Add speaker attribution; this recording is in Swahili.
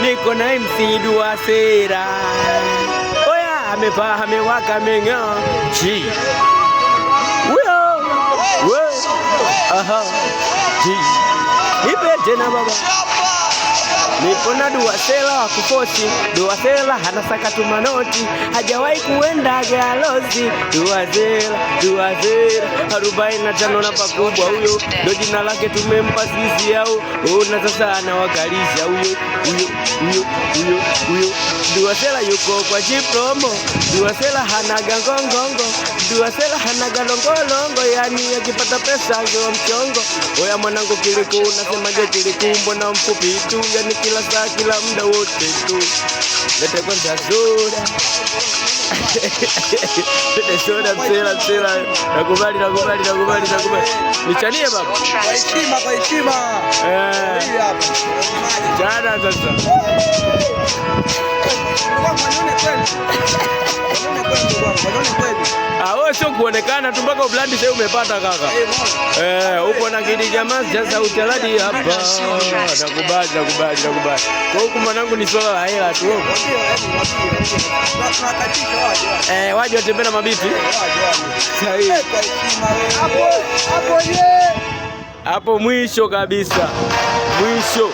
Speaker 1: niko na MC Duasera. Oya, amevaa amewaka meng'aa. G. Aha. G. Nipe tena baba. Nipo na Duasera wa kufosi. Duasera anasaka tumanoti, hajawahi kuenda galozi. Duasera 45 na pakubwa huyo, ndo jina lake tumempa sisi au ona sasa anawakalisha huyo. Duasera yuko kwa jipromo. Duasera hanaga ngongongo. Duasera hanaga longolongo, yani akipata pesa ndio mchongo. Oya mwanangu kiliku unasemaje kiliku, mbona mfupi tu, yani kila saa kila muda wote tu. Lete kwanza soda. Lete soda msela. Nakubali. Nichanie baba.
Speaker 2: Kwa heshima.
Speaker 1: Jana sasa. Wewe sio kuonekana tu mpaka blandi sasa umepata kaka. Upo na kidi jamaa sasa utaladi hapa. Nakubali. Kwa huku mwanangu ni swala la hela tu. Waje watembea na mabiti. Sahihi. Hapo mwisho kabisa. Mwisho.